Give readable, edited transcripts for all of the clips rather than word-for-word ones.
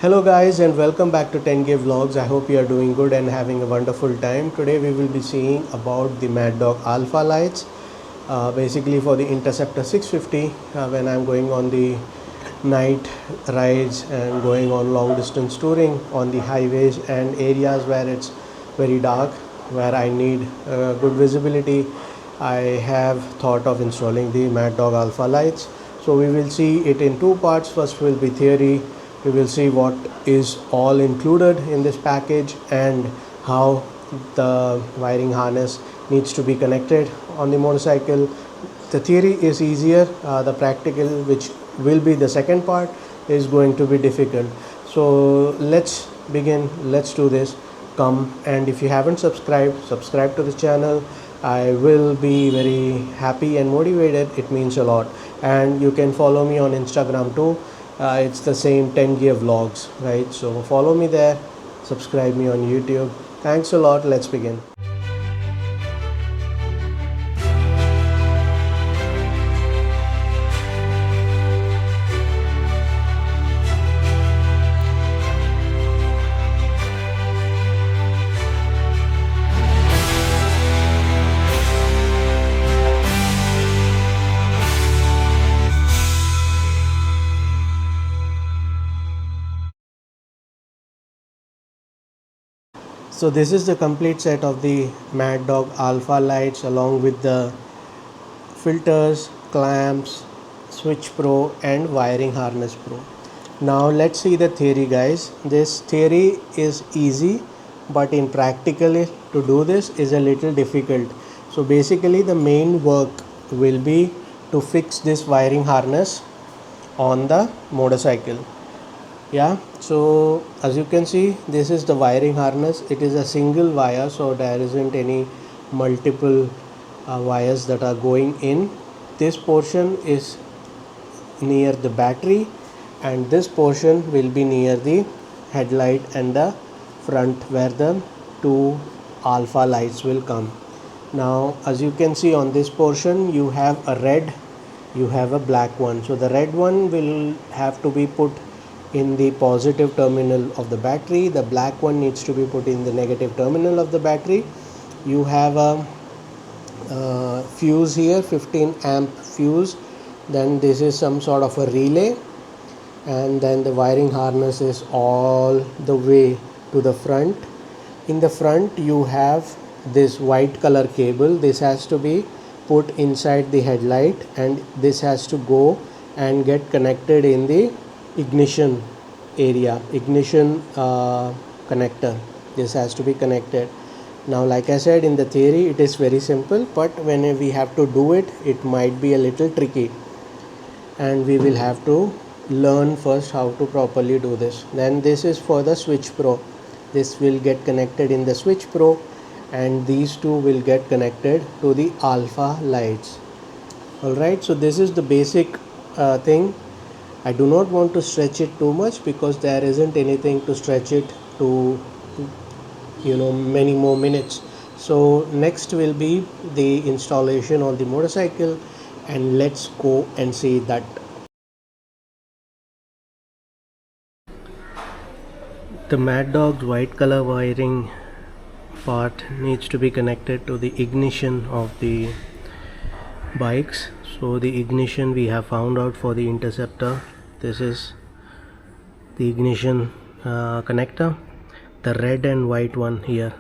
Hello guys and welcome back to 10K Vlogs. I hope you are doing good and having a wonderful time. Today we will be seeing about the Maddog Alpha Lights, basically for the Interceptor 650 when I'm going on the night rides and going on long distance touring on the highways and areas where it's very dark, where I need good visibility. I have thought of installing the Maddog Alpha Lights. So we will see it in two parts. First will be theory. We will see what is all included in this package and how the wiring harness needs to be connected on the motorcycle. The theory is easier, the practical, which will be the second part, is going to be difficult. So let's begin, let's do this. Come, and if you haven't subscribe to the channel. I will be very happy and motivated. It means a lot. And you can follow me on Instagram too. It's the same 10K Vlogs, right? So follow me there, subscribe me on YouTube. Thanks a lot. Let's begin. So this is the complete set of the Maddog Alpha Lights along with the filters, clamps, switch pro and wiring harness pro. Now let's see the theory, guys. This theory is easy, but in practically to do this is a little difficult. So basically the main work will be to fix this wiring harness on the motorcycle. Yeah, so as you can see, this is the wiring harness. It is a single wire, so there isn't any multiple wires that are going in. This portion is near the battery and this portion will be near the headlight and the front where the two alpha lights will come. Now as you can see, on this portion you have a red, you have a black one. So the red one will have to be put in the positive terminal of the battery. The black one needs to be put in the negative terminal of the battery. You have a fuse here, 15 amp fuse. Then this is some sort of a relay, and then the wiring harness is all the way to the front. In the front you have this white color cable. This has to be put inside the headlight and this has to go and get connected in the ignition area, ignition connector. This has to be connected. Now like I said, in the theory it is very simple, but when we have to do it, it might be a little tricky and we will have to learn first how to properly do this. Then this is for the switch pro. This will get connected in the switch pro and these two will get connected to the alpha lights. Alright, so this is the basic thing. I do not want to stretch it too much because there isn't anything to stretch it to, many more minutes. So next will be the installation on the motorcycle, and let's go and see that. The Maddog's white color wiring part needs to be connected to the ignition of the bikes. So the ignition we have found out for the Interceptor. This is the ignition connector. The red and white one here,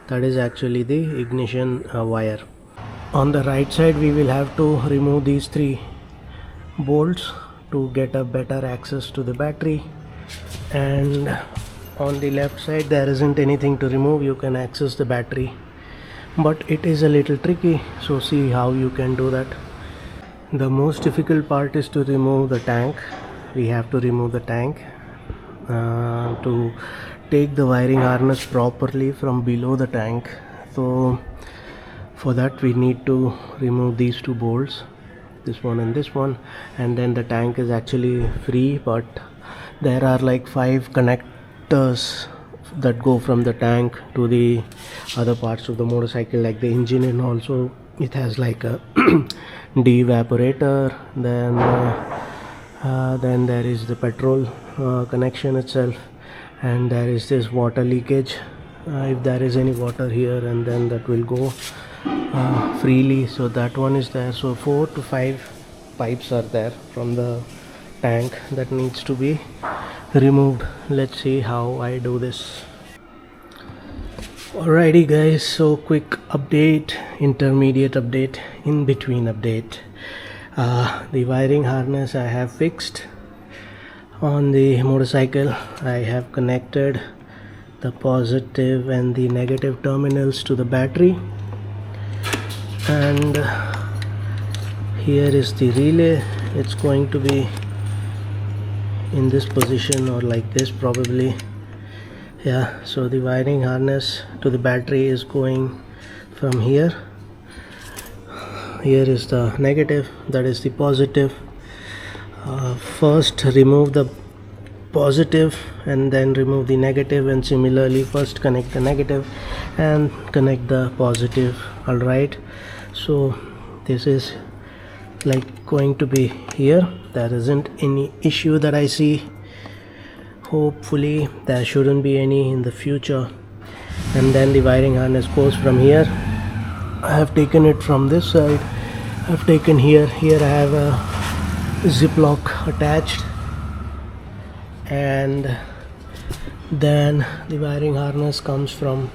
that is actually the ignition wire. On the right side we will have to remove these three bolts to get a better access to the battery, and on the left side there isn't anything to remove. You can access the battery, but it is a little tricky, so see how you can do that. The most difficult part is to remove the tank. We have to remove the tank to take the wiring harness properly from below the tank. So for that we need to remove these two bolts, this one and this one, and then the tank is actually free, but there are like 5 connectors that go from the tank to the other parts of the motorcycle, like the engine, and also it has like a de-evaporator. Then there is the petrol connection itself, and there is this water leakage. If there is any water here, and then that will go freely, so that one is there. So 4 to 5 pipes are there from the tank that needs to be removed. Let's see how I do this. Alrighty guys, so quick update, intermediate update, in between update. The wiring harness I have fixed on the motorcycle. I have connected the positive and the negative terminals to the battery, and here is the relay. It's going to be in this position or like this probably. Yeah, so the wiring harness to the battery is going from here. Here is the negative, that is the positive. First remove the positive and then remove the negative, and similarly first connect the negative and connect the positive. Alright, so this is like going to be here. There isn't any issue that I see. Hopefully there shouldn't be any in the future. And then the wiring harness goes from here. I have taken it from this side. I've taken here I have a ziplock attached, and then the wiring harness comes from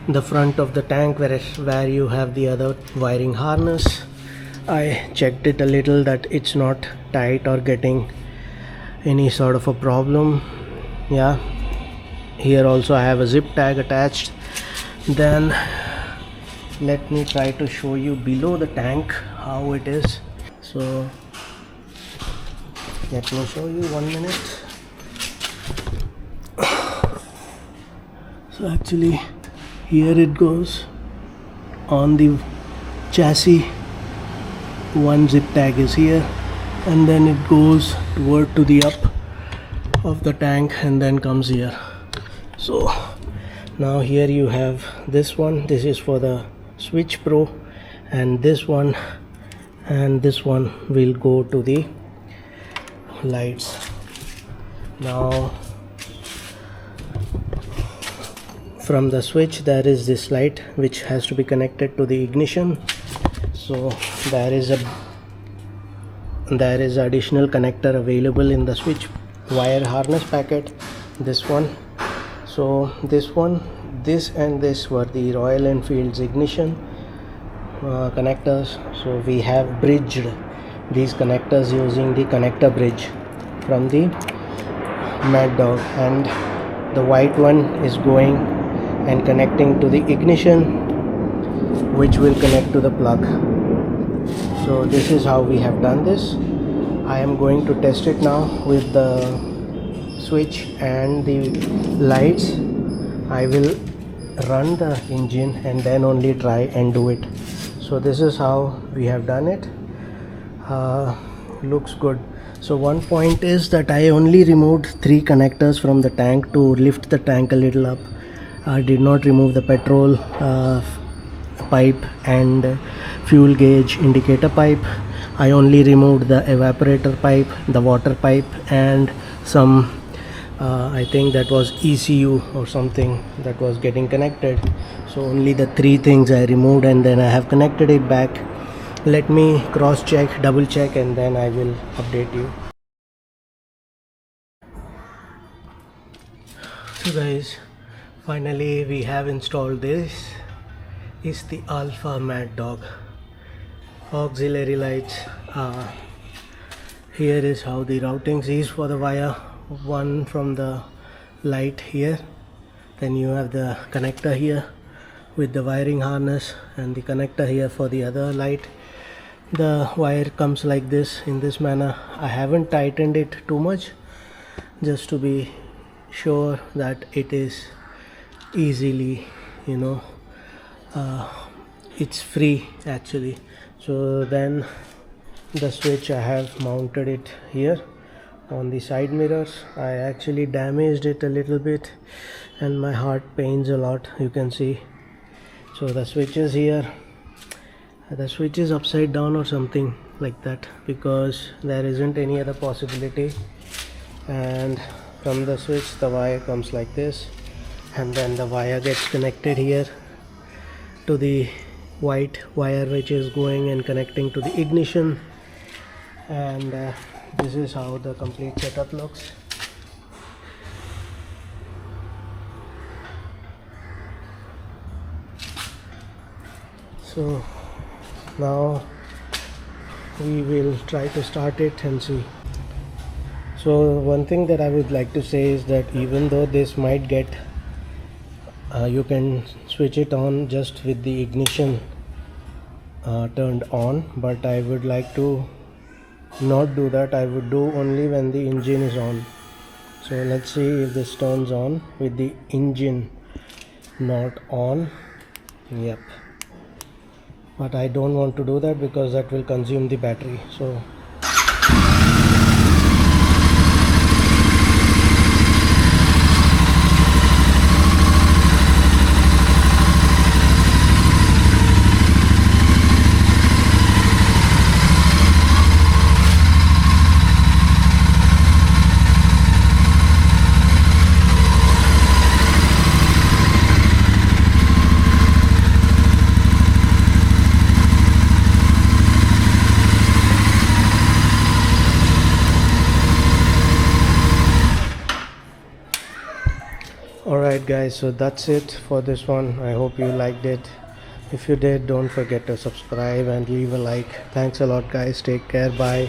the front of the tank where you have the other wiring harness. I checked it a little that it's not tight or getting any sort of a problem. Yeah, here also I have a zip tag attached. Then let me try to show you below the tank how it is. So let me show you, 1 minute. So actually here it goes on the chassis. One zip tag is here, and then it goes toward to the up of the tank and then comes here. So now here you have this one. This is for the switch pro, and this one will go to the lights. Now from the switch there is this light which has to be connected to the ignition. So there is additional connector available in the switch wire harness packet, this one. So this one, this and this were the Royal Enfield's ignition connectors. So we have bridged these connectors using the connector bridge from the Maddog, and the white one is going and connecting to the ignition, which will connect to the plug. So this is how we have done this. I am going to test it now with the switch and the lights. I will run the engine and then only try and do it. So this is how we have done it. Looks good. So one point is that I only removed 3 connectors from the tank to lift the tank a little up. I did not remove the petrol pipe and fuel gauge indicator pipe. I only removed the evaporator pipe, the water pipe, and some I think that was ECU or something that was getting connected. So only the 3 things I removed, and then I have connected it back. Let me cross check, double check, and then I will update you. So guys, finally we have installed this. Is the Alpha Maddog auxiliary lights. Here is how the routing is for the wire. One from the light here, then you have the connector here with the wiring harness, and the connector here for the other light. The wire comes like this, in this manner. I haven't tightened it too much, just to be sure that it is easily, it's free actually. So then the switch, I have mounted it here on the side mirrors. I actually damaged it a little bit and my heart pains a lot, you can see. So the switch is here. The switch is upside down or something like that, because there isn't any other possibility. And From the switch the wire comes like this, and then the wire gets connected here to the white wire which is going and connecting to the ignition. And this is how the complete setup looks. So now we will try to start it and see. So one thing that I would like to say is that even though this might get you can switch it on just with the ignition turned on, but I would like to not do that. I would do only when the engine is on. So let's see if this turns on with the engine not on. Yep, but I don't want to do that because that will consume the battery. So alright guys, so that's it for this one. I hope you liked it. If you did, don't forget to subscribe and leave a like. Thanks a lot guys. Take care. Bye.